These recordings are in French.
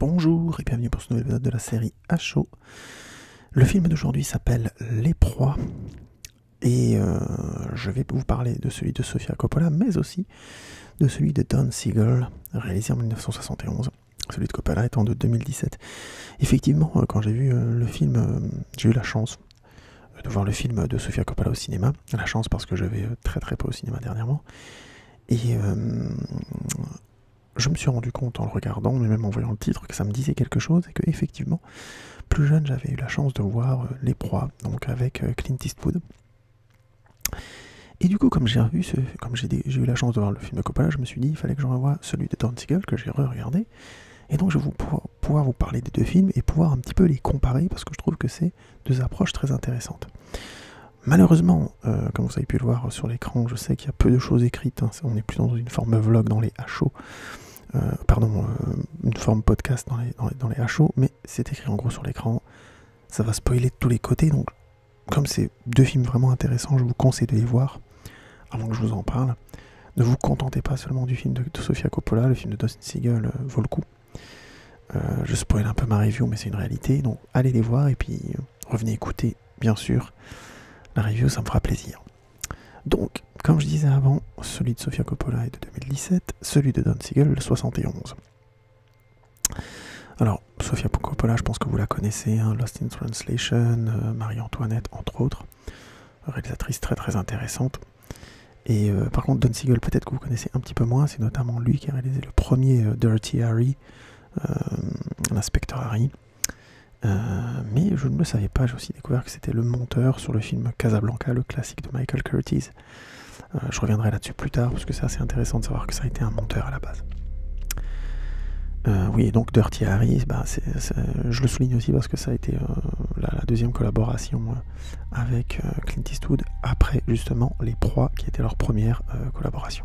Bonjour et bienvenue pour ce nouvel épisode de la série à chaud. Le film d'aujourd'hui s'appelle Les Proies et je vais vous parler de celui de Sofia Coppola, mais aussi de celui de Don Siegel, réalisé en 1971. Celui de Coppola étant de 2017. Effectivement, quand j'ai vu le film, j'ai eu la chance de voir le film de Sofia Coppola au cinéma. La chance parce que je vais très peu au cinéma dernièrement. Et je me suis rendu compte en le regardant, mais même en voyant le titre, que ça me disait quelque chose et que effectivement, plus jeune, j'avais eu la chance de voir Les Proies, donc avec Clint Eastwood. Et du coup, comme j'ai eu la chance de voir le film de Coppola, je me suis dit il fallait que je revoie celui de Don Siegel que j'ai re-regardé. Et donc je vais pouvoir vous parler des deux films et pouvoir un petit peu les comparer parce que je trouve que c'est deux approches très intéressantes. Malheureusement, comme vous avez pu le voir sur l'écran, je sais qu'il y a peu de choses écrites, hein, on est plus dans une forme vlog dans les HO, une forme podcast dans les HO, mais c'est écrit en gros sur l'écran, ça va spoiler de tous les côtés, donc comme c'est deux films vraiment intéressants, je vous conseille de les voir avant que je vous en parle. Ne vous contentez pas seulement du film de Sofia Coppola, le film de Don Siegel vaut le coup. Je spoil un peu ma review, mais c'est une réalité, donc allez les voir et puis revenez écouter, bien sûr, la review, ça me fera plaisir. Donc, comme je disais avant, celui de Sofia Coppola est de 2017, celui de Don Siegel de 71. Alors, Sofia Coppola, je pense que vous la connaissez, hein, Lost in Translation, Marie-Antoinette, entre autres, réalisatrice très intéressante. Et par contre, Don Siegel, peut-être que vous connaissez un petit peu moins, c'est notamment lui qui a réalisé le premier Dirty Harry, l'inspecteur Harry. Mais je ne le savais pas, j'ai aussi découvert que c'était le monteur sur le film Casablanca, le classique de Michael Curtiz. Je reviendrai là-dessus plus tard, parce que c'est assez intéressant de savoir que ça a été un monteur à la base. Oui, donc Dirty Harry, je le souligne aussi parce que ça a été la deuxième collaboration avec Clint Eastwood, après justement Les Proies, qui était leur première collaboration.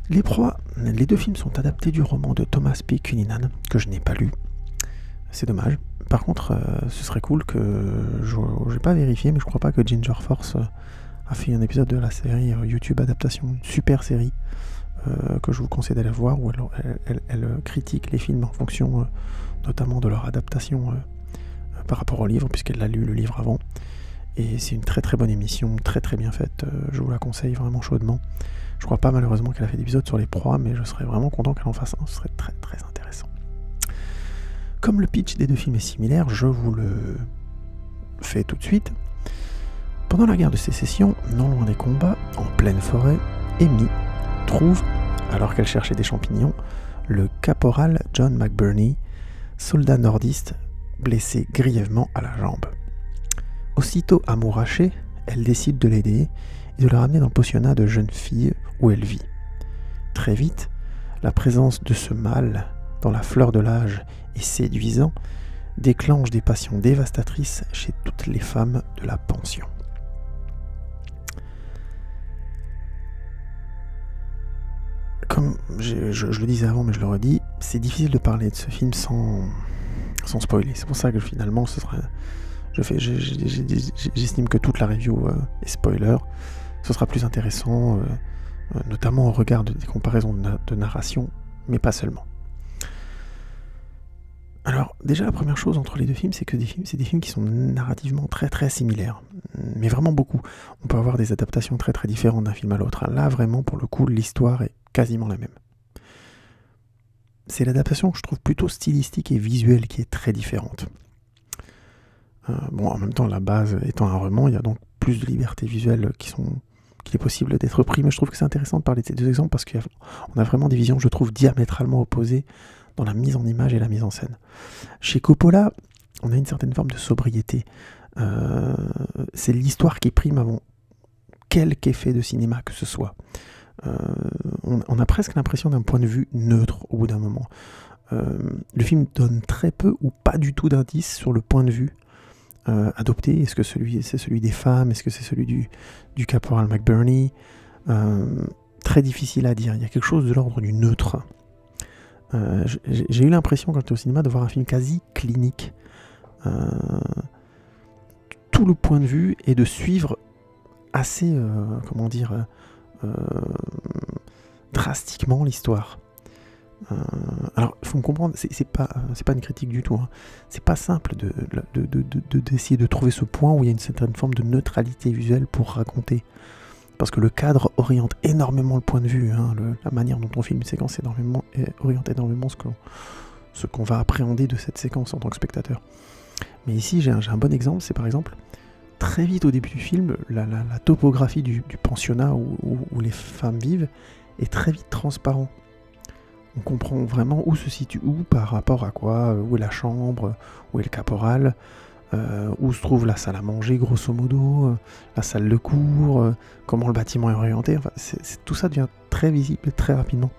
Les Proies, les deux films sont adaptés du roman de Thomas P. Cullinan, que je n'ai pas lu. C'est dommage. Par contre, ce serait cool que... Je n'ai pas vérifié, mais je crois pas que Ginger Force a fait un épisode de la série YouTube Adaptation, une super série que je vous conseille d'aller voir, où elle critique les films en fonction notamment de leur adaptation par rapport au livre, puisqu'elle a lu le livre avant. Et c'est une très bonne émission, très bien faite. Je vous la conseille vraiment chaudement. Je crois pas malheureusement qu'elle a fait d'épisodes sur Les Proies, mais je serais vraiment content qu'elle en fasse un. Ce serait très intéressant. Comme le pitch des deux films est similaire, je vous le fais tout de suite. Pendant la guerre de sécession, non loin des combats, en pleine forêt, Amy trouve, alors qu'elle cherchait des champignons, le caporal John McBurney, soldat nordiste blessé grièvement à la jambe. Aussitôt amourachée, elle décide de l'aider et de le ramener dans le pensionnat de jeunes filles où elle vit. Très vite, la présence de ce mâle dans la fleur de l'âge et séduisant, déclenche des passions dévastatrices chez toutes les femmes de la pension. Comme je le disais avant, mais je le redis, c'est difficile de parler de ce film sans spoiler. C'est pour ça que finalement, j'estime que toute la review est spoiler. Ce sera plus intéressant, notamment au regard des comparaisons de narration, mais pas seulement. Alors, déjà, la première chose entre les deux films, c'est que c'est des films qui sont narrativement très similaires. Mais vraiment beaucoup. On peut avoir des adaptations très différentes d'un film à l'autre. Là, vraiment, pour le coup, l'histoire est quasiment la même. C'est l'adaptation que je trouve plutôt stylistique et visuelle qui est très différente. En même temps, la base étant un roman, il y a donc plus de liberté visuelle qu'il est possible d'être pris. Mais je trouve que c'est intéressant de parler de ces deux exemples parce qu'on a vraiment des visions, je trouve, diamétralement opposées dans la mise en image et la mise en scène. Chez Coppola, on a une certaine forme de sobriété. C'est l'histoire qui prime avant quelque effet de cinéma que ce soit. On a presque l'impression d'un point de vue neutre au bout d'un moment. Le film donne très peu ou pas du tout d'indices sur le point de vue adopté. Est-ce que c'est celui des femmes? Est-ce que c'est celui du caporal McBurney? Très difficile à dire. Il y a quelque chose de l'ordre du neutre. J'ai eu l'impression quand j'étais au cinéma de voir un film quasi clinique. Tout le point de vue est de suivre assez, drastiquement l'histoire. Alors, il faut me comprendre, c'est pas une critique du tout. Hein. C'est pas simple d'essayer de trouver ce point où il y a une certaine forme de neutralité visuelle pour raconter. Parce que le cadre oriente énormément le point de vue. Hein. La manière dont on filme une séquence oriente énormément ce qu'on va appréhender de cette séquence en tant que spectateur. Mais ici, j'ai un bon exemple. C'est par exemple, très vite au début du film, la topographie du pensionnat où les femmes vivent est très vite transparent. On comprend vraiment où se situe où par rapport à quoi, où est la chambre, où est le caporal, où se trouve la salle à manger grosso modo, la salle de cours, comment le bâtiment est orienté. Enfin, tout ça devient très visible très rapidement.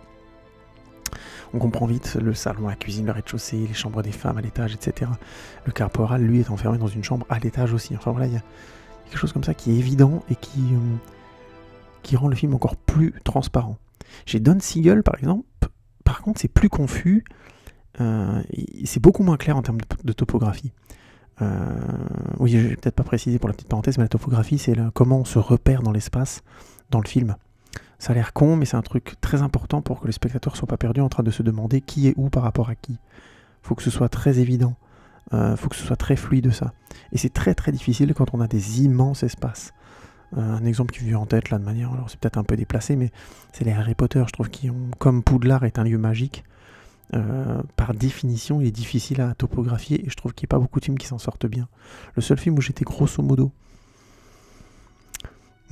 On comprend vite le salon, la cuisine, le rez-de-chaussée, les chambres des femmes à l'étage, etc. Le caporal, lui, est enfermé dans une chambre à l'étage aussi. Enfin voilà, il y a quelque chose comme ça qui est évident et qui rend le film encore plus transparent. Chez Don Siegel, par exemple, par contre, c'est plus confus, c'est beaucoup moins clair en termes de topographie. Oui, je vais peut-être pas préciser pour la petite parenthèse, mais la topographie, c'est comment on se repère dans l'espace, dans le film. Ça a l'air con, mais c'est un truc très important pour que les spectateurs ne soient pas perdus en train de se demander qui est où par rapport à qui. Il faut que ce soit très évident, faut que ce soit très fluide ça. Et c'est très très difficile quand on a des immenses espaces. Un exemple qui me vient en tête là de manière, alors c'est peut-être un peu déplacé, mais c'est les Harry Potter, je trouve comme Poudlard est un lieu magique, par définition il est difficile à topographier et je trouve qu'il n'y a pas beaucoup de films qui s'en sortent bien. Le seul film où j'étais grosso modo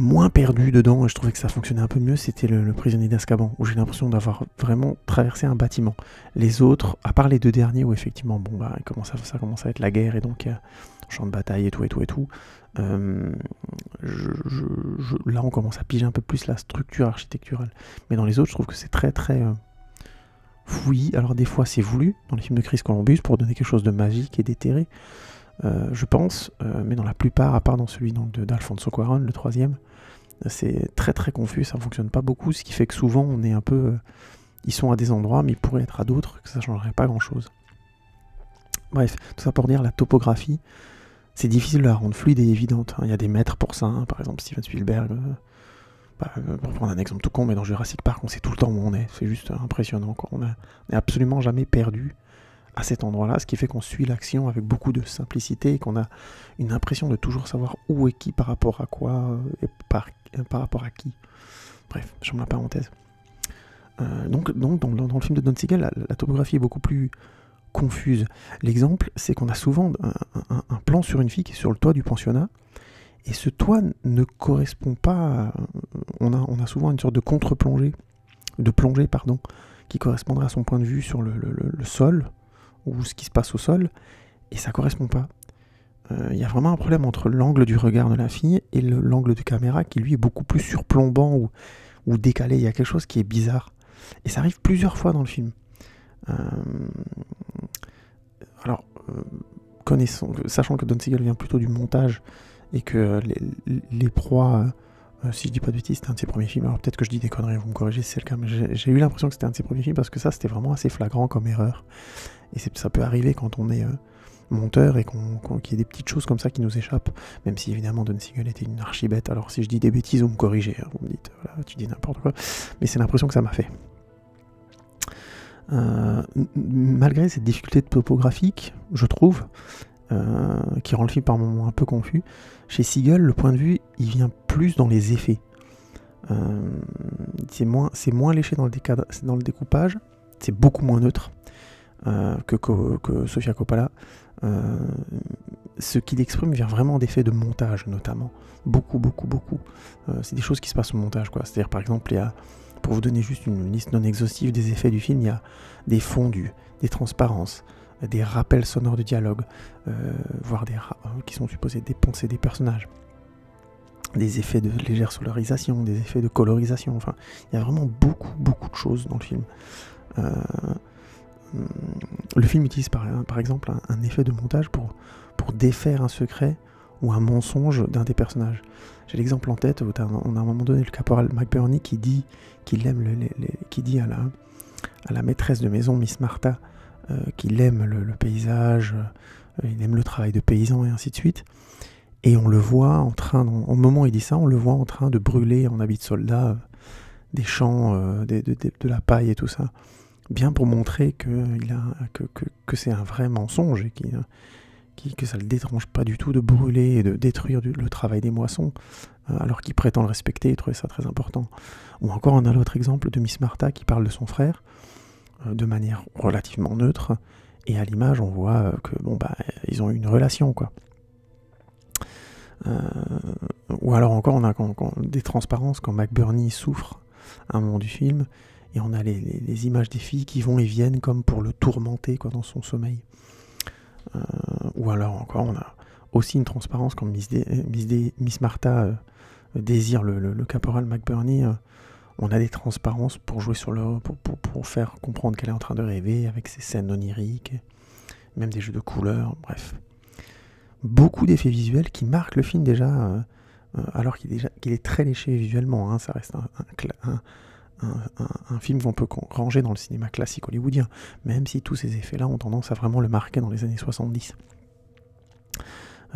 moins perdu dedans et je trouvais que ça fonctionnait un peu mieux, c'était le Prisonnier d'Azkaban, où j'ai l'impression d'avoir vraiment traversé un bâtiment. Les autres, à part les deux derniers où effectivement bon bah ça commence à être la guerre et donc champ de bataille et tout là on commence à piger un peu plus la structure architecturale, mais dans les autres je trouve que c'est très très fouillis. Alors des fois c'est voulu dans les films de Chris Columbus pour donner quelque chose de magique et d'éthéré, je pense, mais dans la plupart, à part dans celui d'Alfonso Cuarón, le troisième, c'est très très confus, ça ne fonctionne pas beaucoup, ce qui fait que souvent on est un peu... ils sont à des endroits, mais ils pourraient être à d'autres, que ça ne changerait pas grand chose. Bref, tout ça pour dire, la topographie, c'est difficile de la rendre fluide et évidente. Il y a des maîtres pour ça, hein. Par exemple Steven Spielberg, pour prendre un exemple tout con, mais dans Jurassic Park, on sait tout le temps où on est, c'est juste impressionnant, quoi. On n'est absolument jamais perdu à cet endroit-là, ce qui fait qu'on suit l'action avec beaucoup de simplicité et qu'on a une impression de toujours savoir où est qui par rapport à quoi et par rapport à qui. Bref, je ferme la parenthèse. Donc dans le film de Don Siegel, la topographie est beaucoup plus confuse. L'exemple, c'est qu'on a souvent un plan sur une fille qui est sur le toit du pensionnat et ce toit ne correspond pas on a souvent une sorte de contre-plongée, qui correspondrait à son point de vue sur le sol, ou ce qui se passe au sol, et ça correspond pas. Y a vraiment un problème entre l'angle du regard de la fille et l'angle de caméra qui lui est beaucoup plus surplombant ou décalé. Il y a quelque chose qui est bizarre. Et ça arrive plusieurs fois dans le film. Sachant que Don Siegel vient plutôt du montage et que les proies, si je dis pas de bêtises, c'était un de ses premiers films. Alors peut-être que je dis des conneries, vous me corrigez si c'est le cas, mais j'ai eu l'impression que c'était un de ses premiers films parce que ça c'était vraiment assez flagrant comme erreur. Et ça peut arriver quand on est monteur et qu'il y ait des petites choses comme ça qui nous échappent, même si évidemment Don Siegel était une archibête. Alors si je dis des bêtises, vous me corrigez, hein, vous me dites voilà, tu dis n'importe quoi, mais c'est l'impression que ça m'a fait. Malgré cette difficulté topographique, je trouve, qui rend le film par moments un peu confus, chez Siegel, le point de vue, il vient plus dans les effets. C'est moins léché dans le découpage, c'est beaucoup moins neutre que Sofia Coppola. Ce qu'il exprime vient vraiment d'effets de montage, notamment. Beaucoup. C'est des choses qui se passent au montage, quoi. C'est-à-dire, par exemple, pour vous donner juste une liste non exhaustive des effets du film, il y a des fondus, des transparences, des rappels sonores de dialogue, voire qui sont supposés dépenser des personnages, des effets de légère solarisation, des effets de colorisation, enfin, il y a vraiment beaucoup de choses dans le film. Le film utilise par exemple un effet de montage pour défaire un secret ou un mensonge d'un des personnages. J'ai l'exemple en tête où on a à un moment donné le caporal McBurney qui dit qu'il aime qui dit à la maîtresse de maison, Miss Martha, qu'il aime le paysage, il aime le travail de paysan et ainsi de suite. Et on le voit au moment où il dit ça, on le voit en train de brûler en habit de soldat des champs, de la paille et tout ça. bien pour montrer que c'est un vrai mensonge et que ça ne le dérange pas du tout de brûler et de détruire le travail des moissons, alors qu'il prétend le respecter et trouver ça très important. Ou encore, on a l'autre exemple de Miss Martha qui parle de son frère de manière relativement neutre, et à l'image, on voit que ils ont eu une relation, quoi. Ou alors encore, on a des transparences quand McBurney souffre à un moment du film, et on a les images des filles qui vont et viennent comme pour le tourmenter, quoi, dans son sommeil. Ou alors encore, on a aussi une transparence quand Miss Martha désire le caporal McBurney. On a des transparences pour jouer sur pour faire comprendre qu'elle est en train de rêver avec ses scènes oniriques, même des jeux de couleurs, bref. Beaucoup d'effets visuels qui marquent le film déjà, alors qu'il est très léché visuellement, hein. Ça reste un film qu'on peut ranger dans le cinéma classique hollywoodien, même si tous ces effets-là ont tendance à vraiment le marquer dans les années 70.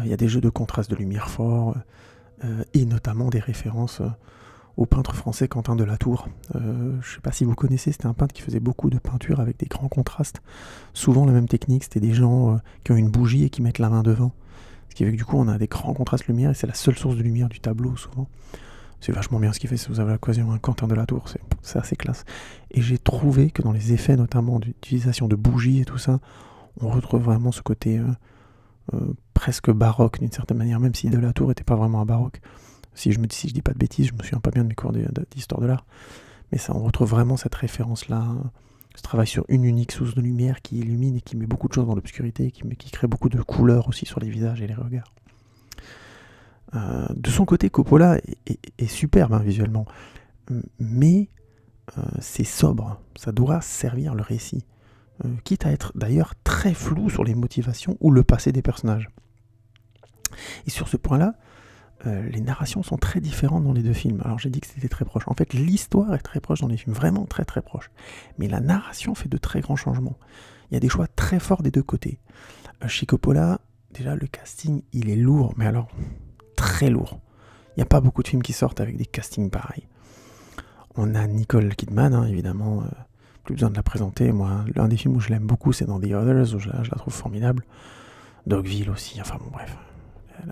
Il y a des jeux de contraste de lumière forts, et notamment des références au peintre français Quentin de la Tour. Je ne sais pas si vous connaissez, c'était un peintre qui faisait beaucoup de peintures avec des grands contrastes. Souvent la même technique, c'était des gens qui ont une bougie et qui mettent la main devant. Ce qui fait que du coup on a des grands contrastes lumière et c'est la seule source de lumière du tableau souvent. C'est vachement bien ce qu'il fait si vous avez l'occasion, un Quentin de la Tour, c'est assez classe. Et j'ai trouvé que dans les effets notamment d'utilisation de bougies et tout ça, on retrouve vraiment ce côté presque baroque d'une certaine manière, même si de la Tour n'était pas vraiment un baroque. Si je dis pas de bêtises, je me souviens pas bien de mes cours d'histoire de l'art, mais ça, on retrouve vraiment cette référence-là, ce travail sur une unique source de lumière qui illumine et qui met beaucoup de choses dans l'obscurité, qui crée beaucoup de couleurs aussi sur les visages et les regards. De son côté, Coppola est superbe, hein, visuellement, mais c'est sobre, ça doit servir le récit, quitte à être d'ailleurs très flou sur les motivations ou le passé des personnages. Et sur ce point-là, les narrations sont très différentes dans les deux films. Alors j'ai dit que c'était très proche. En fait, l'histoire est très proche dans les films, vraiment très très proche. Mais la narration fait de très grands changements. Il y a des choix très forts des deux côtés. Chez Coppola, déjà le casting, il est lourd, mais alors très lourd. Il n'y a pas beaucoup de films qui sortent avec des castings pareils. On a Nicole Kidman, hein, évidemment, plus besoin de la présenter. Moi, l'un des films où je l'aime beaucoup, c'est dans The Others, où je la trouve formidable. Dogville aussi, enfin bon bref,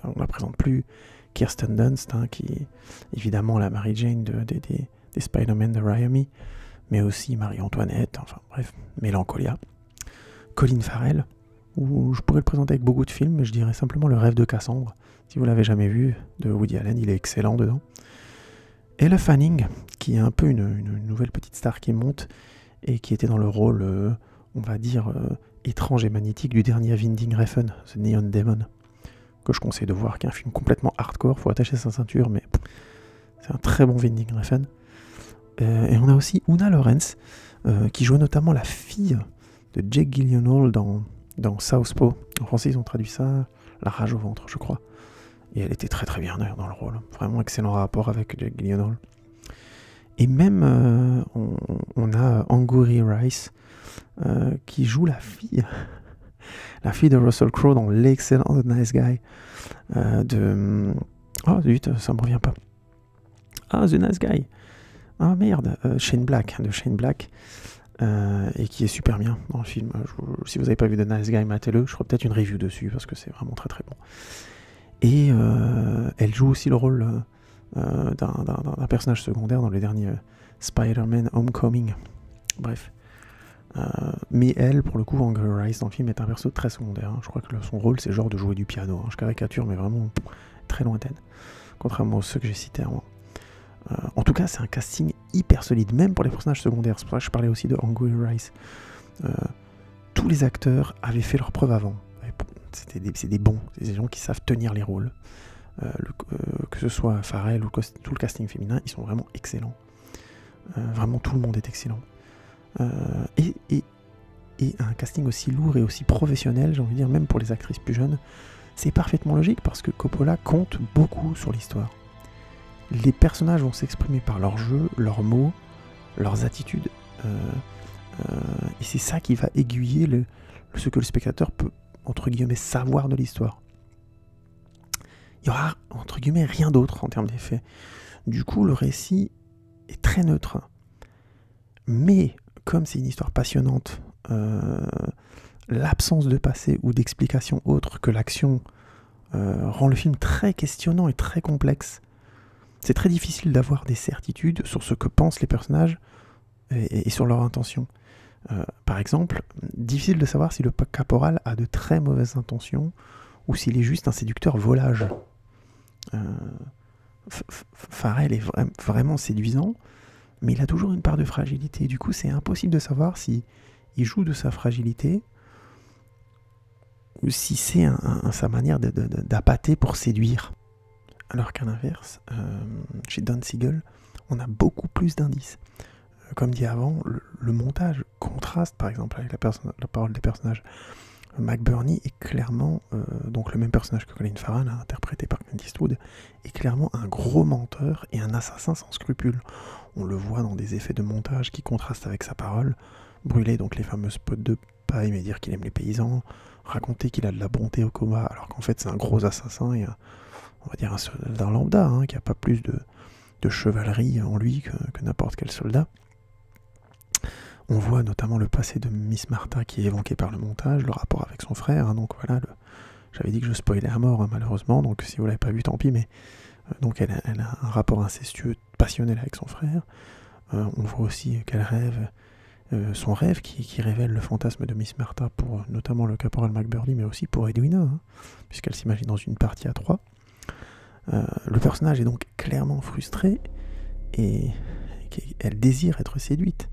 on la présente plus. Kirsten Dunst, hein, qui est évidemment la Mary Jane des Spider-Man de Raimi, mais aussi Marie-Antoinette, enfin bref, Mélancolia. Colin Farrell, où je pourrais le présenter avec beaucoup de films, mais je dirais simplement Le Rêve de Cassandre, si vous l'avez jamais vu, de Woody Allen, il est excellent dedans. Elle Fanning, qui est un peu une nouvelle petite star qui monte, et qui était dans le rôle, on va dire, étrange et magnétique du dernier Winding Refn, The Neon Demon, que je conseille de voir, qui est un film complètement hardcore, faut attacher sa ceinture, mais c'est un très bon Winding Refn. Et on a aussi Una Lawrence, qui joue notamment la fille de Jake Gyllenhaal dans Southpaw. En français, ils ont traduit ça, La rage au ventre, je crois. Et elle était très très bien d'ailleurs dans le rôle, vraiment excellent rapport avec Jake Gyllenhaal. Et même, on a Angourie Rice, qui joue la fille de Russell Crowe dans l'excellent The Nice Guy oh zut, ça me revient pas. Ah, The Nice Guy. Ah merde, Shane Black, de Shane Black, et qui est super bien dans le film. Si vous n'avez pas vu The Nice Guy, matez-le. Je ferai peut-être une review dessus parce que c'est vraiment très très bon. Et elle joue aussi le rôle d'un personnage secondaire dans le dernier Spider-Man Homecoming. Bref. Mais elle, pour le coup, Angourie Rice dans le film est un perso très secondaire, hein. Je crois que son rôle c'est genre de jouer du piano, hein. Je caricature mais vraiment très lointaine, contrairement à ceux que j'ai cités avant. En tout cas c'est un casting hyper solide, même pour les personnages secondaires. C'est pour ça que je parlais aussi de Angourie Rice. Tous les acteurs avaient fait leur preuve avant. C'est des bons, c'est des gens qui savent tenir les rôles, que ce soit Farrell ou tout le casting féminin, ils sont vraiment excellents. Vraiment tout le monde est excellent. Et un casting aussi lourd et aussi professionnel, j'ai envie de dire, même pour les actrices plus jeunes, c'est parfaitement logique parce que Coppola compte beaucoup sur l'histoire. Les personnages vont s'exprimer par leurs jeux, leurs mots, leurs attitudes, et c'est ça qui va aiguiller ce que le spectateur peut, entre guillemets, savoir de l'histoire. Il y aura, entre guillemets, rien d'autre en termes d'effets. Du coup, le récit est très neutre. Mais comme c'est une histoire passionnante, l'absence de passé ou d'explication autre que l'action rend le film très questionnant et très complexe. C'est très difficile d'avoir des certitudes sur ce que pensent les personnages et sur leurs intentions. Par exemple, difficile de savoir si le caporal a de très mauvaises intentions ou s'il est juste un séducteur volage. Farrell est vraiment séduisant, mais il a toujours une part de fragilité. Du coup, c'est impossible de savoir si il joue de sa fragilité ou si c'est sa manière d'appâter pour séduire. Alors qu'à l'inverse, chez Don Siegel, on a beaucoup plus d'indices. Comme dit avant, le montage contraste par exemple avec la parole des personnages. McBurney est clairement, donc le même personnage que Colin Farrell, interprété par Clint Eastwood, est clairement un gros menteur et un assassin sans scrupules. On le voit dans des effets de montage qui contrastent avec sa parole. Brûler donc les fameux spots de paille, mais dire qu'il aime les paysans, raconter qu'il a de la bonté au combat, alors qu'en fait c'est un gros assassin et on va dire un soldat lambda, qui n'a pas plus de chevalerie en lui que n'importe quel soldat. On voit notamment le passé de Miss Martha qui est évoqué par le montage, le rapport avec son frère, donc voilà, j'avais dit que je spoilais à mort malheureusement, donc si vous l'avez pas vu tant pis, mais donc elle a un rapport incestueux passionnel avec son frère. On voit aussi qu'elle rêve, son rêve qui révèle le fantasme de Miss Martha pour notamment le caporal McBurney, mais aussi pour Edwina, puisqu'elle s'imagine dans une partie à 3. Le personnage est donc clairement frustré et elle désire être séduite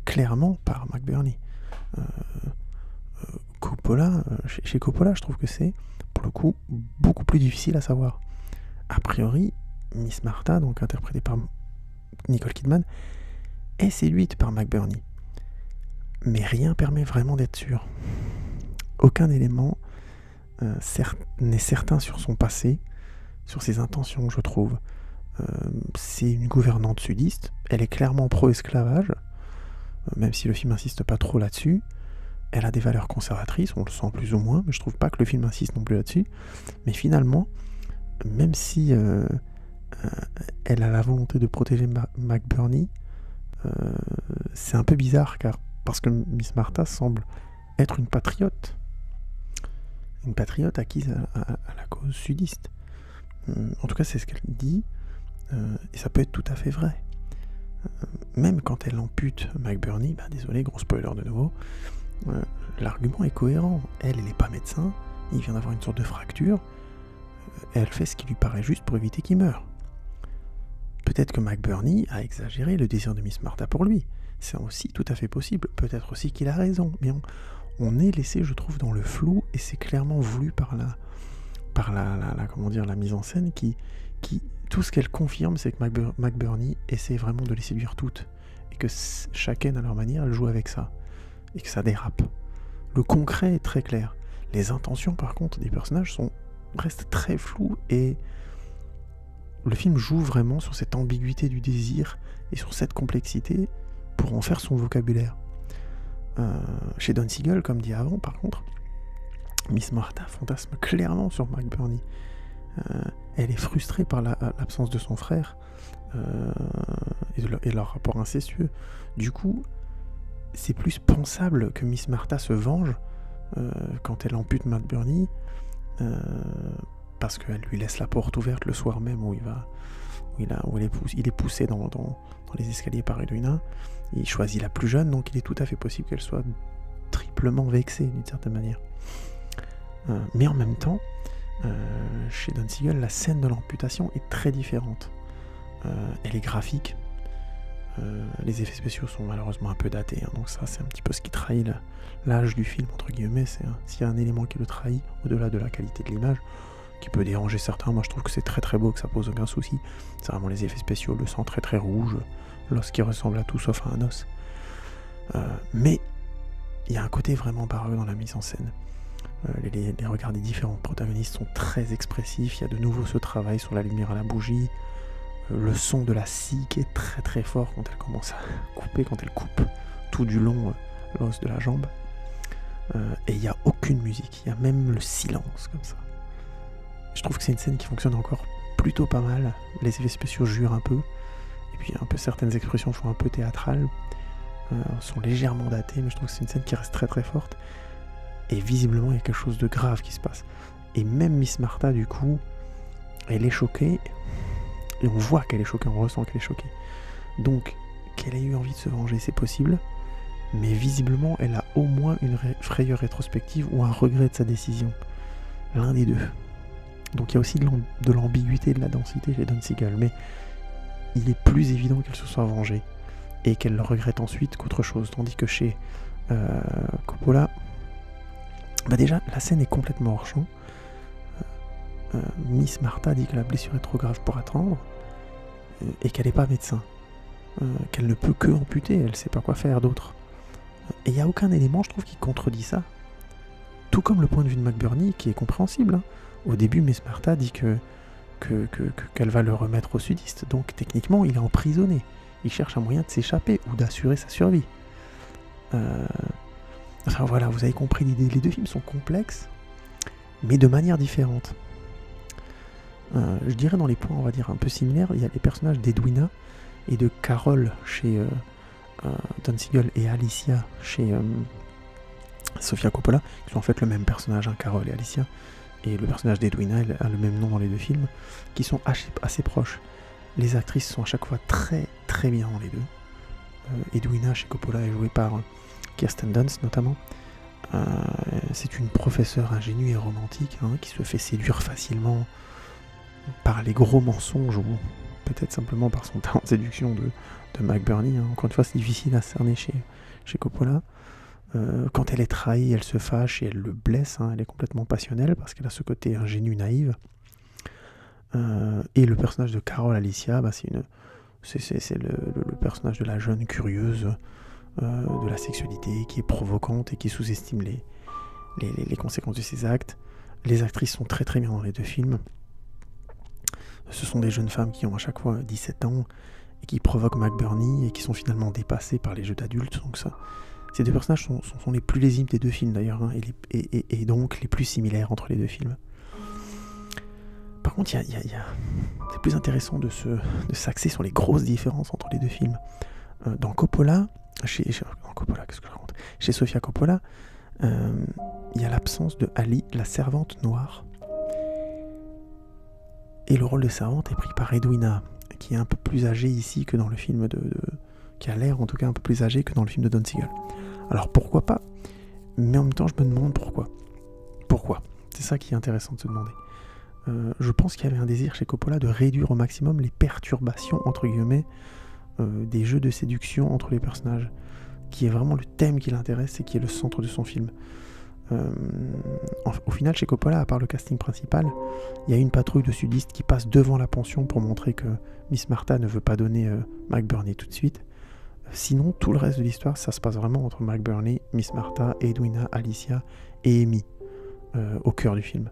clairement par McBurney. Coppola, chez Coppola, je trouve que c'est pour le coup beaucoup plus difficile à savoir. A priori, Miss Martha, donc interprétée par Nicole Kidman, est séduite par McBurney, mais rien permet vraiment d'être sûr. Aucun élément n'est certain sur son passé, sur ses intentions, je trouve. C'est une gouvernante sudiste, elle est clairement pro-esclavage, même si le film insiste pas trop là-dessus. Elle a des valeurs conservatrices, on le sent plus ou moins, mais je trouve pas que le film insiste non plus là-dessus. Mais finalement, même si elle a la volonté de protéger McBurney, c'est un peu bizarre, parce que Miss Martha semble être une patriote acquise à la cause sudiste. En tout cas, c'est ce qu'elle dit, et ça peut être tout à fait vrai. Même quand elle ampute McBurney, désolé, gros spoiler de nouveau, l'argument est cohérent. Elle n'est pas médecin, il vient d'avoir une sorte de fracture, elle fait ce qui lui paraît juste pour éviter qu'il meure. Peut-être que McBurney a exagéré le désir de Miss Martha pour lui, c'est aussi tout à fait possible, peut-être aussi qu'il a raison, mais on est laissé, je trouve, dans le flou, et c'est clairement voulu par la mise en scène qui tout ce qu'elle confirme, c'est que McBurney essaie vraiment de les séduire toutes, et que chacune à leur manière, elle joue avec ça, et que ça dérape. Le concret est très clair. Les intentions, par contre, des personnages restent très floues, et le film joue vraiment sur cette ambiguïté du désir, et sur cette complexité, pour en faire son vocabulaire. Chez Don Siegel, comme dit avant, par contre, Miss Martha fantasme clairement sur McBurney. Elle est frustrée par l'absence de son frère et leur rapport incestueux. Du coup, c'est plus pensable que Miss Martha se venge quand elle ampute McBurney, parce qu'elle lui laisse la porte ouverte le soir même où il est poussé dans les escaliers par Edwina. Il choisit la plus jeune, donc il est tout à fait possible qu'elle soit triplement vexée d'une certaine manière. Mais en même temps, chez Don Siegel, la scène de l'amputation est très différente. Elle est graphique. Les effets spéciaux sont malheureusement un peu datés, donc ça c'est un petit peu ce qui trahit l'âge du film, entre guillemets. S'il y a un élément qui le trahit, au-delà de la qualité de l'image, qui peut déranger certains, moi je trouve que c'est très très beau, que ça pose aucun souci. C'est vraiment les effets spéciaux, le sang très très rouge, l'os qui ressemble à tout sauf à un os. Mais il y a un côté vraiment baroque dans la mise en scène. Les regards des différents protagonistes sont très expressifs, il y a de nouveau ce travail sur la lumière à la bougie, le son de la scie qui est très très fort quand elle commence à couper, quand elle coupe tout du long l'os de la jambe, et il n'y a aucune musique, il y a même le silence comme ça. Je trouve que c'est une scène qui fonctionne encore plutôt pas mal, les effets spéciaux jurent un peu, et puis un peu certaines expressions font un peu théâtrales. sont légèrement datés, mais je trouve que c'est une scène qui reste très très forte. Et visiblement, il y a quelque chose de grave qui se passe. Et même Miss Martha, du coup, elle est choquée. Et on voit qu'elle est choquée, on ressent qu'elle est choquée. Donc, qu'elle ait eu envie de se venger, c'est possible. Mais visiblement, elle a au moins une frayeur rétrospective ou un regret de sa décision. L'un des deux. Donc il y a aussi de l'ambiguïté, de la densité chez Don Siegel. Mais il est plus évident qu'elle se soit vengée. Et qu'elle le regrette ensuite qu'autre chose. Tandis que chez Coppola, bah déjà, la scène est complètement hors champ. Miss Martha dit que la blessure est trop grave pour attendre. Et qu'elle n'est pas médecin. Qu'elle ne peut que amputer, elle ne sait pas quoi faire d'autre. Et il n'y a aucun élément, je trouve, qui contredit ça. Tout comme le point de vue de McBurney, qui est compréhensible. Hein. Au début, Miss Martha dit qu'elle va le remettre aux sudistes. Donc, techniquement, il est emprisonné. Il cherche un moyen de s'échapper ou d'assurer sa survie. Enfin, voilà, vous avez compris l'idée. Les deux films sont complexes, mais de manière différente. Je dirais dans les points, on va dire, un peu similaires, il y a les personnages d'Edwina et de Carol chez Don Siegel et Alicia chez Sofia Coppola, qui sont en fait le même personnage, hein, Carol et Alicia, et le personnage d'Edwina a le même nom dans les deux films, qui sont assez proches. Les actrices sont à chaque fois très très bien dans les deux. Edwina chez Coppola est jouée par Kirsten Dunst notamment. C'est une professeure ingénue et romantique, hein, qui se fait séduire facilement par les gros mensonges ou peut-être simplement par son talent de séduction de McBurney. Hein. Encore une fois, c'est difficile à cerner chez Coppola. Quand elle est trahie, elle se fâche et elle le blesse. Hein. Elle est complètement passionnelle parce qu'elle a ce côté ingénu, naïve. Et le personnage de Carol Alicia, bah, c'est le personnage de la jeune curieuse de la sexualité qui est provocante et qui sous-estime les conséquences de ses actes. Les actrices sont très très bien dans les deux films. Ce sont des jeunes femmes qui ont à chaque fois 17 ans et qui provoquent McBurney et qui sont finalement dépassées par les jeux d'adultes. Donc ça, ces deux personnages sont les plus lisibles des deux films d'ailleurs, hein, et donc les plus similaires entre les deux films. Par contre, c'est plus intéressant de s'axer sur les grosses différences entre les deux films. Dans Coppola, chez Sofia Coppola, il y a l'absence de Ali, la servante noire. Et le rôle de servante est pris par Edwina, qui est un peu plus âgée ici que dans le film qui a l'air en tout cas un peu plus âgée que dans le film de Don Siegel. Alors pourquoi pas? Mais en même temps, je me demande pourquoi. Pourquoi? C'est ça qui est intéressant de se demander. Je pense qu'il y avait un désir chez Coppola de réduire au maximum les perturbations, entre guillemets, des jeux de séduction entre les personnages, qui est vraiment le thème qui l'intéresse et qui est le centre de son film. Au final, chez Coppola, à part le casting principal, il y a une patrouille de sudistes qui passe devant la pension pour montrer que Miss Martha ne veut pas donner McBurney tout de suite. Sinon, tout le reste de l'histoire, ça se passe vraiment entre McBurney, Miss Martha, Edwina, Alicia et Amy, au cœur du film.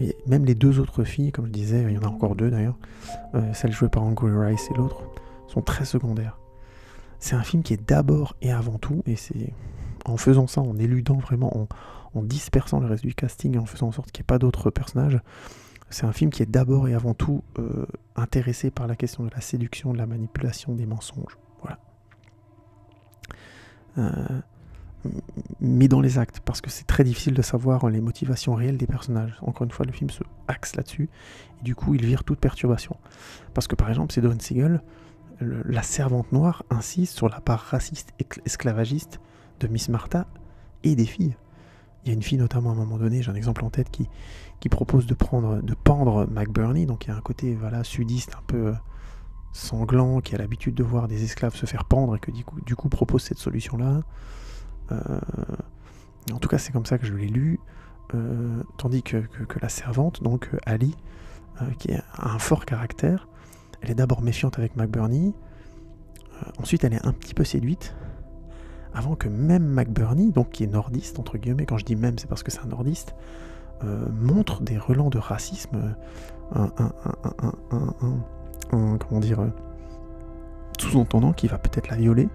Et même les deux autres filles, comme je disais, il y en a encore deux d'ailleurs, celle jouée par Angourie Rice et l'autre, sont très secondaires. C'est un film qui est d'abord et avant tout, et c'est en faisant ça, en éludant vraiment, en dispersant le reste du casting, en faisant en sorte qu'il n'y ait pas d'autres personnages, c'est un film qui est d'abord et avant tout intéressé par la question de la séduction, de la manipulation, des mensonges. Voilà. Mais dans les actes, parce que c'est très difficile de savoir les motivations réelles des personnages. Encore une fois, le film se axe là-dessus, et du coup, il vire toute perturbation. Parce que par exemple, c'est Don Siegel, la servante noire insiste sur la part raciste et esclavagiste de Miss Martha et des filles. Il y a une fille notamment à un moment donné, j'ai un exemple en tête, qui propose de pendre McBurney, donc il y a un côté sudiste un peu sanglant, qui a l'habitude de voir des esclaves se faire pendre et que du coup propose cette solution-là. En tout cas, c'est comme ça que je l'ai lu. Tandis que la servante, donc Ali, qui a un fort caractère, elle est d'abord méfiante avec McBurney, ensuite elle est un petit peu séduite, avant que même McBurney, donc qui est nordiste, entre guillemets, quand je dis même c'est parce que c'est un nordiste, montre des relents de racisme, sous-entendant qu'il va peut-être la violer,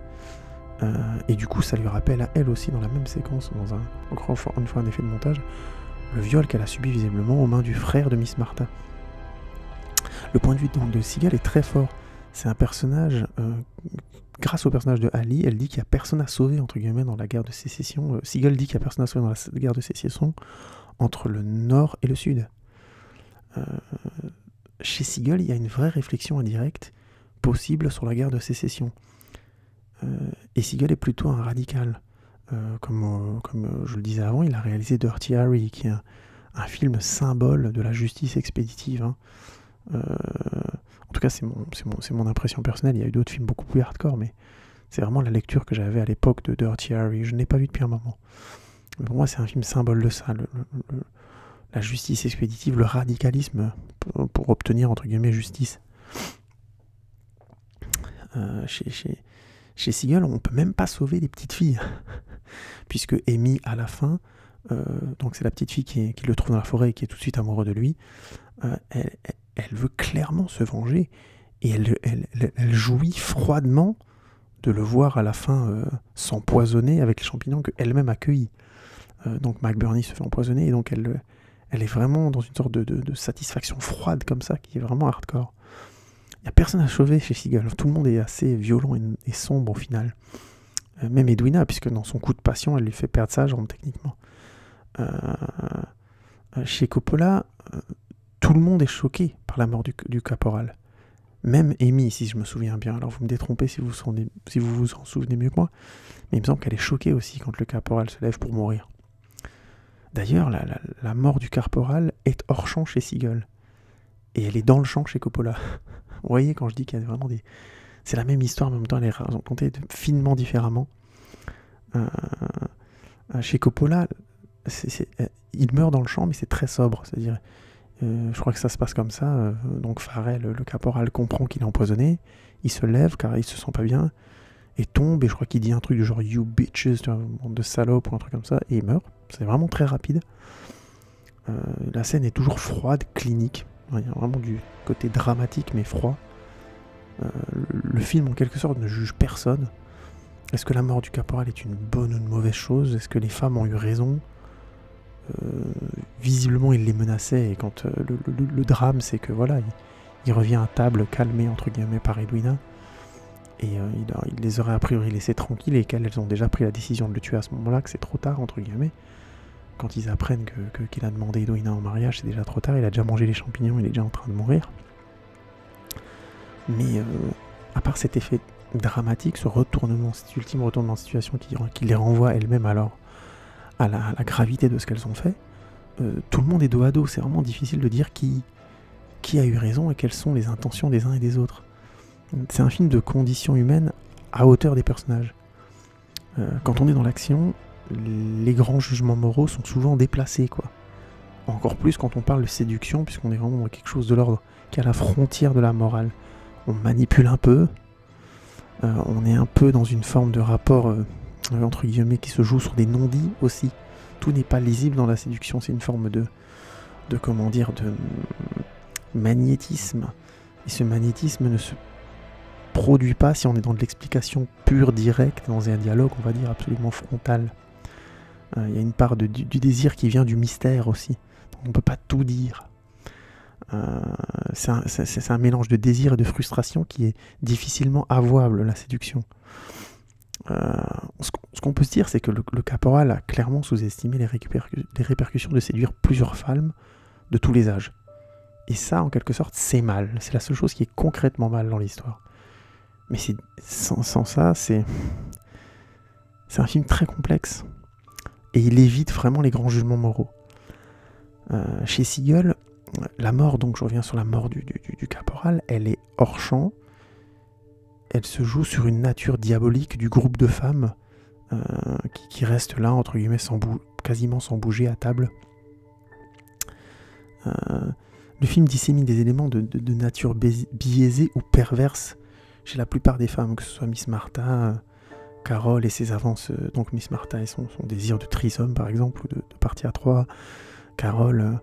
et du coup ça lui rappelle à elle aussi dans la même séquence, encore une fois un effet de montage, le viol qu'elle a subi visiblement aux mains du frère de Miss Martha. Le point de vue donc de Siegel est très fort, C'est un personnage, grâce au personnage de Ali, elle dit qu'il n'y a personne à sauver, entre guillemets, dans la guerre de sécession. Siegel dit qu'il n'y a personne à sauver dans la guerre de sécession entre le Nord et le Sud. Chez Siegel, il y a une vraie réflexion indirecte possible sur la guerre de sécession. Et Siegel est plutôt un radical. Comme je le disais avant, il a réalisé Dirty Harry, qui est un film symbole de la justice expéditive. Hein. En tout cas, c'est mon impression personnelle. Il y a eu d'autres films beaucoup plus hardcore, mais c'est vraiment la lecture que j'avais à l'époque de Dirty Harry. Je ne l'ai pas vu depuis un moment. Mais pour moi, c'est un film symbole de ça. La justice expéditive, le radicalisme pour obtenir, entre guillemets, justice. Chez Siegel, on ne peut même pas sauver les petites filles. Puisque Amy, à la fin, donc c'est la petite fille qui le trouve dans la forêt et qui est tout de suite amoureuse de lui, elle veut clairement se venger. Et elle jouit froidement de le voir à la fin s'empoisonner avec les champignons qu'elle-même a cueillis. Donc McBurney se fait empoisonner et donc elle est vraiment dans une sorte de satisfaction froide comme ça qui est vraiment hardcore. Il n'y a personne à sauver chez Siegel. Tout le monde est assez violent et sombre au final. Même Edwina, puisque dans son coup de passion, elle lui fait perdre sa jambe techniquement. Chez Coppola, tout le monde est choqué par la mort du caporal. Même Amy, si je me souviens bien. Alors vous me détrompez si vous vous en souvenez mieux que moi. Mais il me semble qu'elle est choquée aussi quand le caporal se lève pour mourir. D'ailleurs, la mort du caporal est hors champ chez Siegel. Et elle est dans le champ chez Coppola. Vous voyez, quand je dis qu'il y a vraiment des... C'est la même histoire, mais en même temps, elle est racontée finement différemment. Chez Coppola, il meurt dans le champ, mais c'est très sobre. C'est-à-dire, je crois que ça se passe comme ça. Donc Farrell, le caporal, comprend qu'il est empoisonné. Il se lève, car il se sent pas bien. Et tombe, et je crois qu'il dit un truc du genre « You bitches », tu vois, bande de salopes ou un truc comme ça, et il meurt. C'est vraiment très rapide. La scène est toujours froide, clinique. Il y a vraiment du côté dramatique, mais froid. Le film, en quelque sorte, ne juge personne. Est-ce que la mort du caporal est une bonne ou une mauvaise chose? Est-ce que les femmes ont eu raison? Visiblement, il les menaçait, et quand le drame, c'est que voilà, il revient à table, calmé, entre guillemets, par Edwina. Et il les aurait a priori laissés tranquilles et qu'elles ont déjà pris la décision de le tuer à ce moment-là, que c'est trop tard, entre guillemets. Quand ils apprennent qu'il a demandé Edwina en mariage, c'est déjà trop tard, il a déjà mangé les champignons, il est déjà en train de mourir. Mais à part cet effet dramatique, ce ultime retournement de situation qui les renvoie elles-mêmes alors à la gravité de ce qu'elles ont fait, tout le monde est dos à dos, c'est vraiment difficile de dire qui a eu raison et quelles sont les intentions des uns et des autres. C'est un film de conditions humaines à hauteur des personnages. Quand on est dans l'action, les grands jugements moraux sont souvent déplacés, quoi. Encore plus quand on parle de séduction, puisqu'on est vraiment dans quelque chose de l'ordre qui est à la frontière de la morale. On manipule un peu, on est un peu dans une forme de rapport, entre guillemets, qui se joue sur des non-dits aussi. Tout n'est pas lisible dans la séduction, c'est une forme de magnétisme. Et ce magnétisme ne se produit pas si on est dans de l'explication pure, directe, dans un dialogue, on va dire, absolument frontal. Il y a une part du désir qui vient du mystère aussi. Donc on ne peut pas tout dire. C'est un mélange de désir et de frustration qui est difficilement avouable, la séduction. Ce qu'on peut se dire, c'est que le caporal a clairement sous-estimé les répercussions de séduire plusieurs femmes de tous les âges. Et ça, en quelque sorte, c'est mal. C'est la seule chose qui est concrètement mal dans l'histoire. Mais sans ça, c'est un film très complexe. Et il évite vraiment les grands jugements moraux. Chez Siegel, la mort, donc je reviens sur la mort du caporal, elle est hors champ. Elle se joue sur une nature diabolique du groupe de femmes qui reste là, entre guillemets, quasiment sans bouger à table. Le film dissémine des éléments de nature biaisée ou perverse chez la plupart des femmes, que ce soit Miss Martha, Carole et ses avances, donc Miss Martha et son désir de threesome par exemple, ou de partie à trois, Carole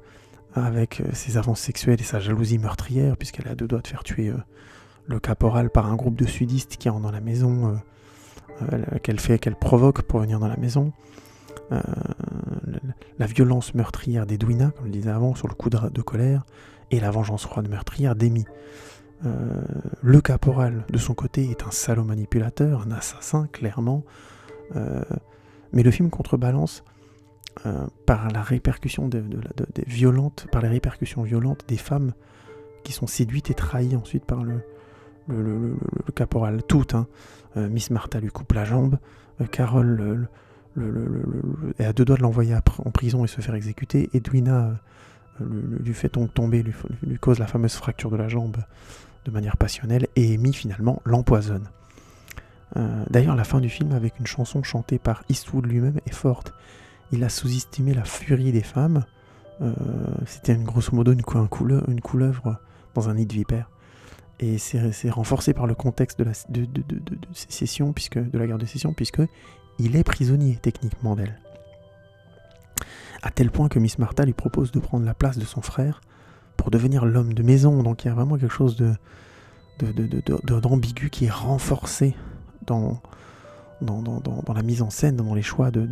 avec ses avances sexuelles et sa jalousie meurtrière, puisqu'elle a deux doigts de faire tuer le caporal par un groupe de sudistes qui rentrent dans la maison, qu'elle provoque pour venir dans la maison. La violence meurtrière d'Edwina, comme je le disais avant, sur le coup de colère, et la vengeance froide meurtrière d'Amy. Le caporal, de son côté, est un salaud manipulateur, un assassin, clairement. Mais le film contrebalance par la répercussion par les répercussions violentes des femmes qui sont séduites et trahies ensuite par le caporal. Toutes, hein. Miss Martha lui coupe la jambe, Carol est à deux doigts de l'envoyer en prison et se faire exécuter, Edwina lui fait tomber, lui cause la fameuse fracture de la jambe de manière passionnelle, et Amy finalement l'empoisonne. D'ailleurs, la fin du film, avec une chanson chantée par Eastwood lui-même, est forte. Il a sous-estimé la furie des femmes. C'était grosso modo une couleuvre dans un nid de vipère. Et c'est renforcé par le contexte de la guerre de sécession, puisque il est prisonnier techniquement d'elle. À tel point que Miss Martha lui propose de prendre la place de son frère pour devenir l'homme de maison. Donc il y a vraiment quelque chose d'ambigu qui est renforcé dans la mise en scène, dans les choix de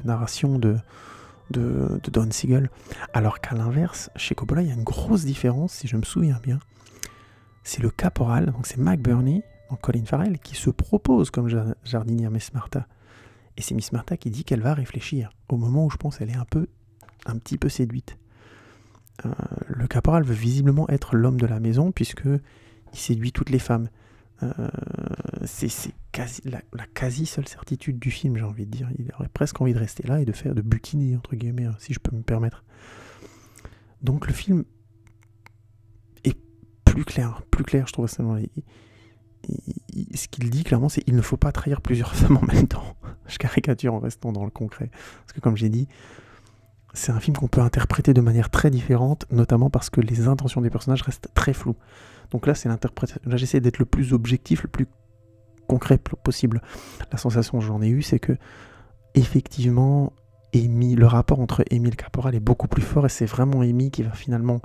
narration de Don Siegel. Alors qu'à l'inverse, chez Coppola, il y a une grosse différence, si je me souviens bien. C'est le caporal, donc c'est McBurney, donc Colin Farrell, qui se propose comme jardinière Miss Martha. Et c'est Miss Martha qui dit qu'elle va réfléchir, au moment où je pense qu'elle est un petit peu séduite. Le caporal veut visiblement être l'homme de la maison, puisqu'il séduit toutes les femmes. C'est la quasi seule certitude du film, j'ai envie de dire. Il aurait presque envie de rester là et de butiner, entre guillemets, si je peux me permettre. Donc le film est plus clair, je trouve. Ce qu'il dit clairement, c'est qu'il ne faut pas trahir plusieurs femmes en même temps. Je caricature en restant dans le concret. Parce que comme j'ai dit, c'est un film qu'on peut interpréter de manière très différente, notamment parce que les intentions des personnages restent très floues. Donc là, c'est l'interprétation. Là, j'essaie d'être le plus objectif, le plus concret possible. La sensation que j'en ai eue, c'est que, effectivement, le rapport entre Amy et le caporal est beaucoup plus fort, et c'est vraiment Amy qui va finalement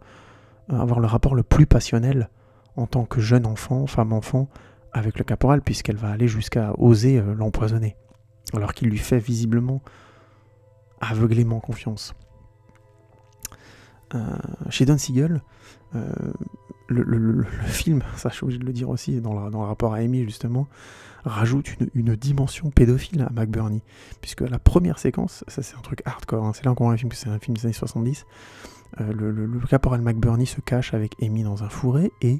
avoir le rapport le plus passionnel en tant que jeune enfant, femme-enfant, avec le caporal, puisqu'elle va aller jusqu'à oser l'empoisonner. Alors qu'il lui fait visiblement aveuglément confiance. Chez Don Siegel, le film, ça je suis obligé de le dire aussi, dans le rapport à Amy justement, rajoute une dimension pédophile à McBurney, puisque la première séquence, ça c'est un truc hardcore, hein, c'est là qu'on voit un film que c'est un film des années 70, le caporal McBurney se cache avec Amy dans un fourré, et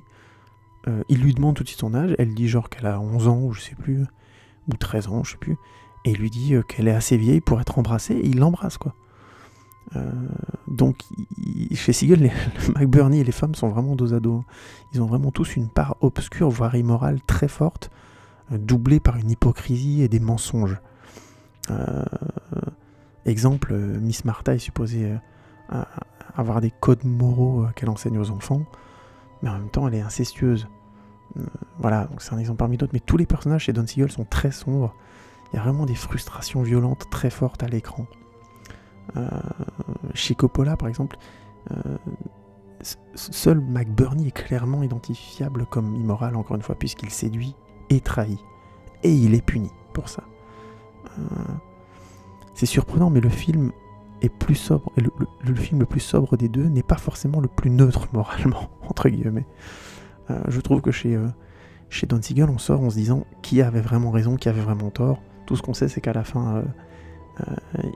il lui demande tout de suite son âge, elle dit genre qu'elle a 11 ans, ou je sais plus, ou 13 ans, je sais plus, et il lui dit qu'elle est assez vieille pour être embrassée, et il l'embrasse, quoi. Donc chez Siegel, McBurney et les femmes sont vraiment dos à dos. Ils ont vraiment tous une part obscure, voire immorale, très forte, doublée par une hypocrisie et des mensonges. Exemple, Miss Martha est supposée avoir des codes moraux qu'elle enseigne aux enfants, mais en même temps elle est incestueuse. Voilà, donc c'est un exemple parmi d'autres, mais tous les personnages chez Don Siegel sont très sombres. Il y a vraiment des frustrations violentes très fortes à l'écran. Chez Coppola, par exemple, seul McBurney est clairement identifiable comme immoral, encore une fois, puisqu'il séduit et trahit. Et il est puni pour ça. C'est surprenant, mais le film est plus sobre. Et le film le plus sobre des deux n'est pas forcément le plus neutre moralement, entre guillemets. Je trouve que chez Don Siegel, on sort en se disant qui avait vraiment raison, qui avait vraiment tort. Tout ce qu'on sait, c'est qu'à la fin,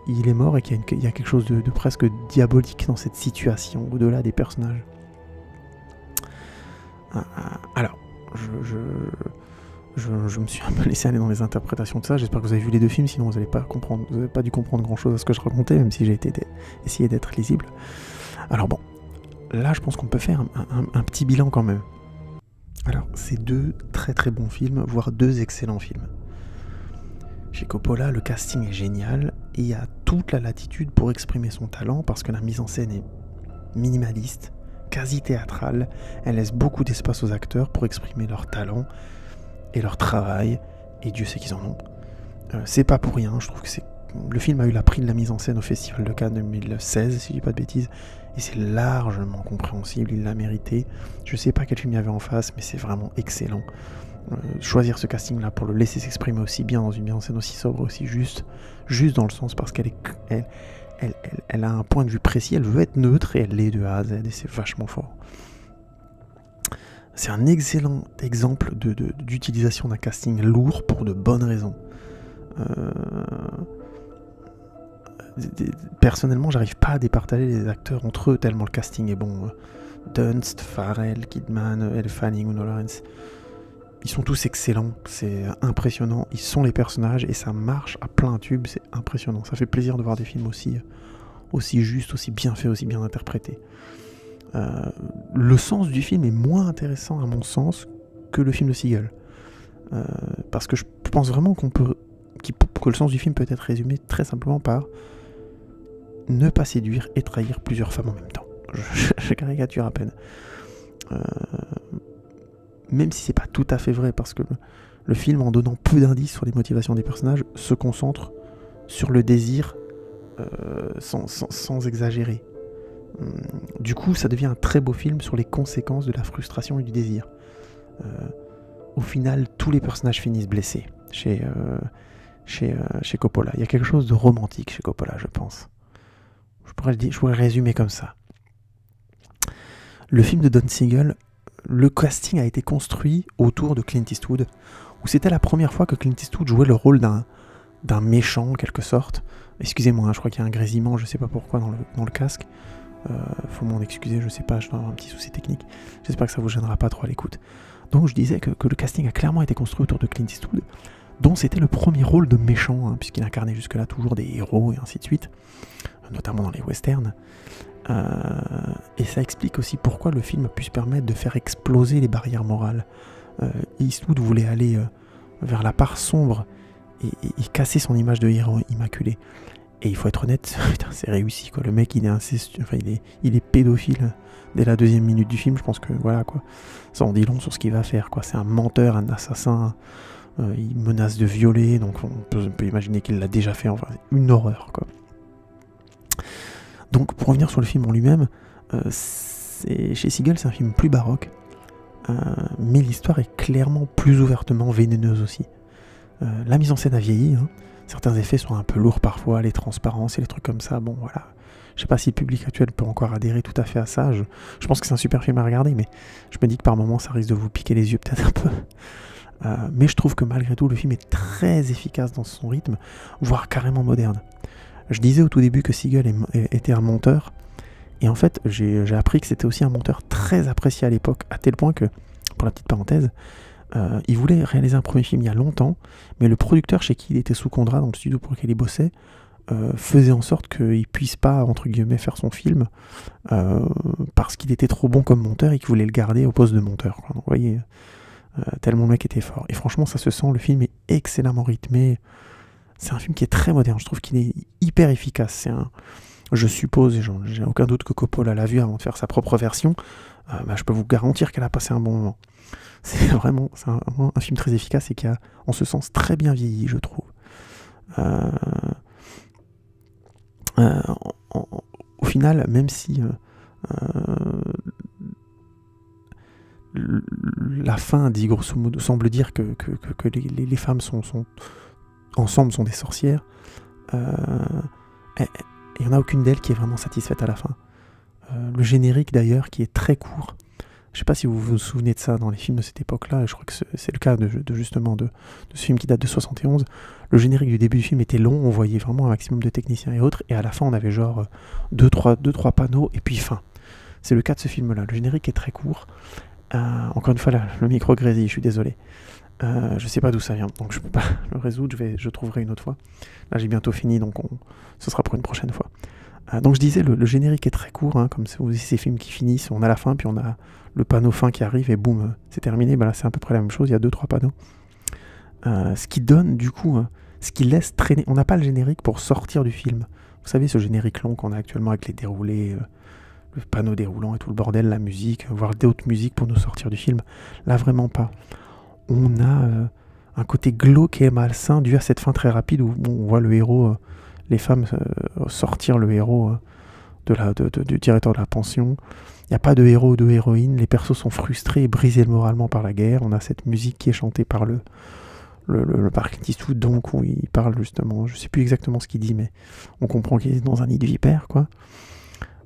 il est mort et qu'il y a quelque chose de presque diabolique dans cette situation, au-delà des personnages. Alors, je me suis un peu laissé aller dans les interprétations de ça. J'espère que vous avez vu les deux films, sinon vous n'avez pas dû comprendre grand-chose à ce que je racontais, même si j'ai essayé d'être lisible. Alors bon, là je pense qu'on peut faire un petit bilan quand même. Alors, c'est deux très très bons films, voire deux excellents films. Chez Coppola, le casting est génial et il a toute la latitude pour exprimer son talent parce que la mise en scène est minimaliste, quasi théâtrale. Elle laisse beaucoup d'espace aux acteurs pour exprimer leur talent et leur travail, et Dieu sait qu'ils en ont. C'est pas pour rien, je trouve que le film a eu la prix de la mise en scène au Festival de Cannes 2016, si je dis pas de bêtises, et c'est largement compréhensible, il l'a mérité. Je sais pas quel film il y avait en face, mais c'est vraiment excellent. Choisir ce casting là pour le laisser s'exprimer aussi bien dans une mise en scène aussi sobre, aussi juste dans le sens parce qu'elle a un point de vue précis, elle veut être neutre et elle l'est de A à Z et c'est vachement fort. c'est un excellent exemple d'utilisation d'un casting lourd pour de bonnes raisons. Personnellement, j'arrive pas à départager les acteurs entre eux tellement le casting est bon. Dunst, Farrell, Kidman, Elle Fanning ou Lawrence, ils sont tous excellents, c'est impressionnant, ils sont les personnages et ça marche à plein tube, c'est impressionnant. Ça fait plaisir de voir des films aussi justes, aussi bien faits, aussi bien interprétés. Le sens du film est moins intéressant à mon sens que le film de Seagal. Parce que je pense vraiment que le sens du film peut être résumé très simplement par ne pas séduire et trahir plusieurs femmes en même temps. Je caricature à peine. Même si c'est pas tout à fait vrai, parce que le film, en donnant peu d'indices sur les motivations des personnages, se concentre sur le désir sans exagérer. Du coup, ça devient un très beau film sur les conséquences de la frustration et du désir. Au final, tous les personnages finissent blessés chez Coppola. Il y a quelque chose de romantique chez Coppola, je pense. Je pourrais résumer comme ça. Le film de Don Siegel, le casting a été construit autour de Clint Eastwood, où c'était la première fois que Clint Eastwood jouait le rôle d'un méchant en quelque sorte. Excusez-moi, hein, je crois qu'il y a un grésillement, je sais pas pourquoi dans le casque. Faut m'en excuser, je sais pas, je dois avoir un petit souci technique. J'espère que ça vous gênera pas trop à l'écoute. Donc je disais que le casting a clairement été construit autour de Clint Eastwood, dont c'était le premier rôle de méchant, hein, puisqu'il incarnait jusque-là toujours des héros et ainsi de suite, notamment dans les westerns. Et ça explique aussi pourquoi le film a pu se permettre de faire exploser les barrières morales. Eastwood voulait aller vers la part sombre et casser son image de héros immaculé. Et il faut être honnête, putain, c'est réussi quoi. Le mec il est pédophile dès la 2e minute du film. Je pense que voilà quoi, ça en dit long sur ce qu'il va faire quoi. C'est un menteur, un assassin. Il menace de violer, donc on peut imaginer qu'il l'a déjà fait. Enfin, une horreur quoi. Donc pour revenir sur le film en lui-même, chez Seagal c'est un film plus baroque, mais l'histoire est clairement plus ouvertement vénéneuse aussi. La mise en scène a vieilli, hein. Certains effets sont un peu lourds parfois, les transparences et les trucs comme ça, bon voilà. Je sais pas si le public actuel peut encore adhérer tout à fait à ça, je pense que c'est un super film à regarder, mais je me dis que par moments ça risque de vous piquer les yeux peut-être un peu. Mais je trouve que malgré tout le film est très efficace dans son rythme, voire carrément moderne. Je disais au tout début que Seagal était un monteur, et en fait j'ai appris que c'était aussi un monteur très apprécié à l'époque, à tel point que, pour la petite parenthèse, il voulait réaliser un premier film il y a longtemps, mais le producteur chez qui il était sous contrat dans le studio pour lequel il bossait faisait en sorte qu'il puisse pas, entre guillemets, faire son film parce qu'il était trop bon comme monteur et qu'il voulait le garder au poste de monteur, quoi. Donc, vous voyez, tellement le mec était fort. Et franchement, ça se sent, le film est excellemment rythmé. C'est un film qui est très moderne, je trouve qu'il est hyper efficace. Je suppose, et j'ai aucun doute que Coppola l'a vu avant de faire sa propre version, je peux vous garantir qu'elle a passé un bon moment. C'est vraiment un film très efficace et qui a, en ce sens, très bien vieilli, je trouve. Au final, même si la fin dit grosso modo, semble dire que les femmes sont ensemble sont des sorcières, il n'y en a aucune d'elles qui est vraiment satisfaite à la fin. Le générique d'ailleurs, qui est très court, je ne sais pas si vous vous souvenez de ça dans les films de cette époque-là, je crois que c'est le cas justement de ce film qui date de 71. Le générique du début du film était long, on voyait vraiment un maximum de techniciens et autres, et à la fin on avait genre 2-3 panneaux, et puis fin. C'est le cas de ce film-là, le générique est très court. Encore une fois, là, le micro grésille, je suis désolé. Je sais pas d'où ça vient, donc je peux pas le résoudre, je trouverai une autre fois. Là j'ai bientôt fini, donc ce sera pour une prochaine fois. Donc je disais, le générique est très court, hein, comme ces films qui finissent, on a la fin, puis on a le panneau fin qui arrive, et boum, c'est terminé. Là c'est à peu près la même chose, il y a 2-3 panneaux. Ce qui donne du coup, ce qui laisse traîner, on n'a pas le générique pour sortir du film. Vous savez, ce générique long qu'on a actuellement avec les déroulés, le panneau déroulant et tout le bordel, la musique, voire d'autres musiques pour nous sortir du film. Là vraiment pas. On a un côté glauque et malsain dû à cette fin très rapide où on voit le héros, les femmes sortir le héros du directeur de la pension. Il n'y a pas de héros ou de héroïne, les persos sont frustrés et brisés moralement par la guerre. On a cette musique qui est chantée par le Clint Eastwood, donc où il parle justement, je ne sais plus exactement ce qu'il dit, mais on comprend qu'il est dans un nid de vipère, quoi.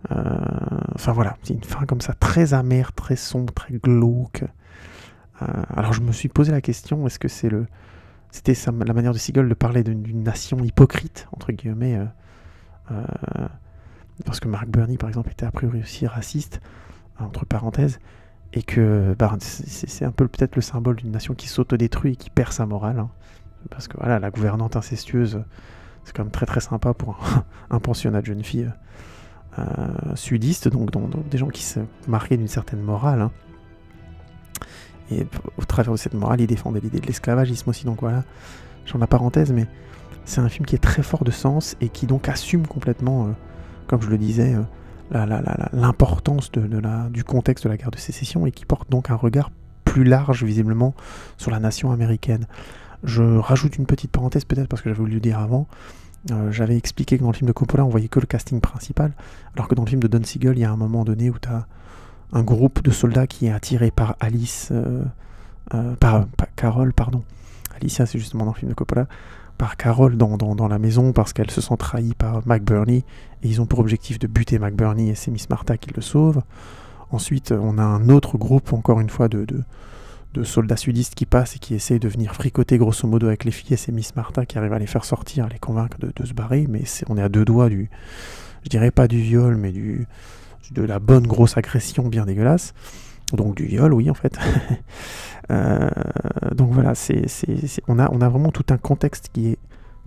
Enfin voilà, c'est une fin comme ça, très amère, très sombre, très glauque. Alors je me suis posé la question, est-ce que c'était la manière de Siegel de parler d'une nation hypocrite, entre guillemets, parce que Mark Burney, par exemple, était a priori aussi raciste, entre parenthèses, et que c'est un peu peut-être le symbole d'une nation qui s'autodétruit et qui perd sa morale, hein, parce que voilà, la gouvernante incestueuse, c'est quand même très très sympa pour un pensionnat de jeunes filles sudistes, donc des gens qui se marquaient d'une certaine morale, hein. Et au travers de cette morale, il défendait l'idée de l'esclavagisme aussi, donc voilà, j'en la parenthèse, mais c'est un film qui est très fort de sens et qui donc assume complètement, comme je le disais, l'importance du contexte de la guerre de sécession et qui porte donc un regard plus large visiblement sur la nation américaine. Je rajoute une petite parenthèse peut-être parce que j'avais voulu le dire avant. J'avais expliqué que dans le film de Coppola on voyait que le casting principal, alors que dans le film de Don Siegel il y a un moment donné où tu as un groupe de soldats qui est attiré par par Carol, pardon. Alicia, c'est justement dans le film de Coppola, par Carol dans la maison parce qu'elle se sent trahie par McBurney et ils ont pour objectif de buter McBurney et c'est Miss Martha qui le sauve. Ensuite, on a un autre groupe, encore une fois, de soldats sudistes qui passent et qui essayent de venir fricoter grosso modo avec les filles et c'est Miss Martha qui arrive à les faire sortir, à les convaincre de se barrer, mais on est à deux doigts je dirais pas du viol, mais de la bonne grosse agression bien dégueulasse. Donc du viol, oui, en fait. Donc voilà, on a vraiment tout un contexte qui est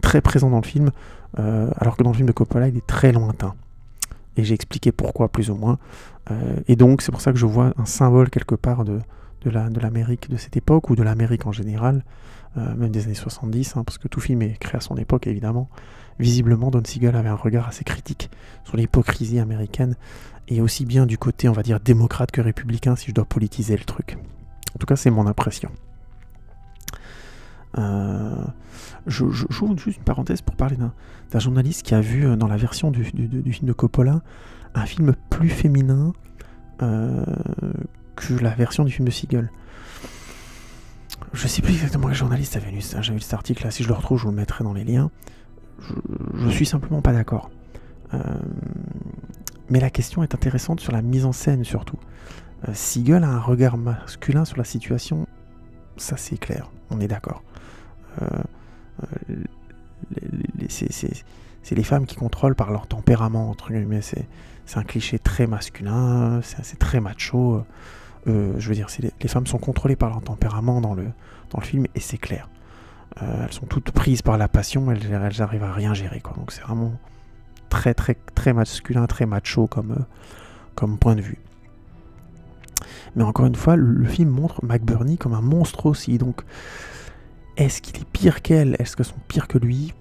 très présent dans le film, alors que dans le film de Coppola, il est très lointain. Et j'ai expliqué pourquoi, plus ou moins. Et donc, c'est pour ça que je vois un symbole quelque part de l'Amérique de cette époque, ou de l'Amérique en général, même des années 70, hein, parce que tout film est créé à son époque, évidemment. Visiblement, Don Siegel avait un regard assez critique sur l'hypocrisie américaine, et aussi bien du côté, on va dire, démocrate que républicain, si je dois politiser le truc. En tout cas, c'est mon impression. J'ouvre juste une parenthèse pour parler d'un journaliste qui a vu dans la version du film de Coppola un film plus féminin que la version du film de Siegel. Je sais plus exactement quel journaliste avait lu ça. J'avais lu cet article là, si je le retrouve, je vous le mettrai dans les liens. Je suis simplement pas d'accord. Mais la question est intéressante sur la mise en scène surtout. Siegel a un regard masculin sur la situation, ça c'est clair, on est d'accord. C'est les femmes qui contrôlent par leur tempérament, entre guillemets. C'est un cliché très masculin, c'est très macho. Je veux dire, les femmes sont contrôlées par leur tempérament dans le film, et c'est clair. Elles sont toutes prises par la passion, elles arrivent à rien gérer, quoi. Donc c'est vraiment très très très masculin, très macho comme point de vue. Mais encore une fois, le film montre McBurney comme un monstre aussi, donc est-ce qu'il est pire qu'elle? Est-ce qu'elles sont pires que lui?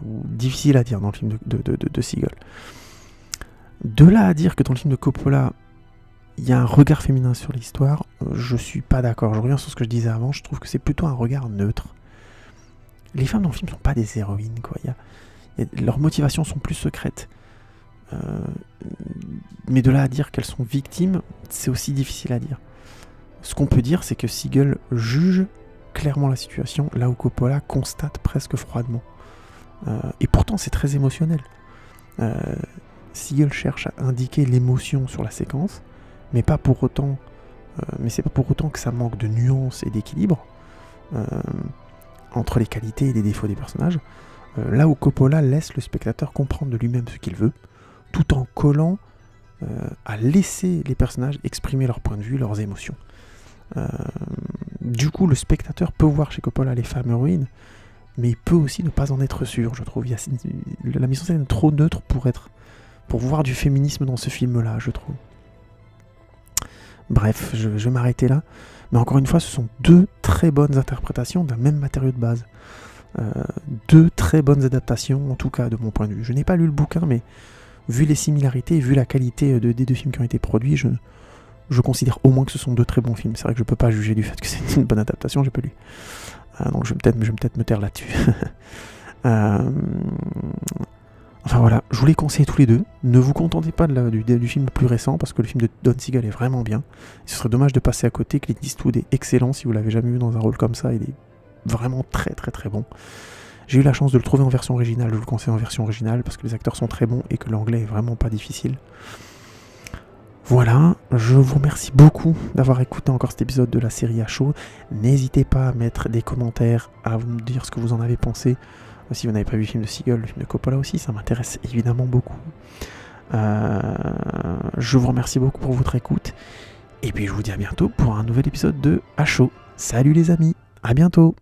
Difficile à dire dans le film de Siegel. De là à dire que dans le film de Coppola, il y a un regard féminin sur l'histoire, je suis pas d'accord. Je reviens sur ce que je disais avant, je trouve que c'est plutôt un regard neutre. Les femmes dans le film ne sont pas des héroïnes, quoi. Leurs motivations sont plus secrètes. Mais de là à dire qu'elles sont victimes, c'est aussi difficile à dire. Ce qu'on peut dire, c'est que Siegel juge clairement la situation, là où Coppola constate presque froidement. Et pourtant, c'est très émotionnel. Siegel cherche à indiquer l'émotion sur la séquence, mais pas pour autant. Mais c'est pas pour autant que ça manque de nuance et d'équilibre entre les qualités et les défauts des personnages. Là où Coppola laisse le spectateur comprendre de lui-même ce qu'il veut, tout en collant à laisser les personnages exprimer leur point de vue, leurs émotions. Du coup, le spectateur peut voir chez Coppola les femmes héroïnes, mais il peut aussi ne pas en être sûr, je trouve. La mise en scène est trop neutre pour voir du féminisme dans ce film-là, je trouve. Bref, je vais m'arrêter là. Mais encore une fois, ce sont deux très bonnes interprétations d'un même matériau de base. Deux très bonnes adaptations, en tout cas de mon point de vue. Je n'ai pas lu le bouquin, mais vu les similarités, vu la qualité des deux films qui ont été produits, je considère au moins que ce sont deux très bons films. C'est vrai que je ne peux pas juger du fait que c'est une bonne adaptation, j'ai pas lu. Donc je vais peut-être me taire là-dessus. Enfin voilà, je vous les conseille tous les deux. Ne vous contentez pas du film plus récent, parce que le film de Don Siegel est vraiment bien. Ce serait dommage de passer à côté. Clint Eastwood est excellent, si vous l'avez jamais vu dans un rôle comme ça, il est vraiment très très très bon. J'ai eu la chance de le trouver en version originale, je vous le conseille en version originale, parce que les acteurs sont très bons et que l'anglais est vraiment pas difficile. Voilà, je vous remercie beaucoup d'avoir écouté encore cet épisode de la série à chaud. N'hésitez pas à mettre des commentaires, à vous me dire ce que vous en avez pensé. Si vous n'avez pas vu le film de Seagal, le film de Coppola aussi, ça m'intéresse évidemment beaucoup. Je vous remercie beaucoup pour votre écoute. Et puis je vous dis à bientôt pour un nouvel épisode de À chaud. Salut les amis, à bientôt.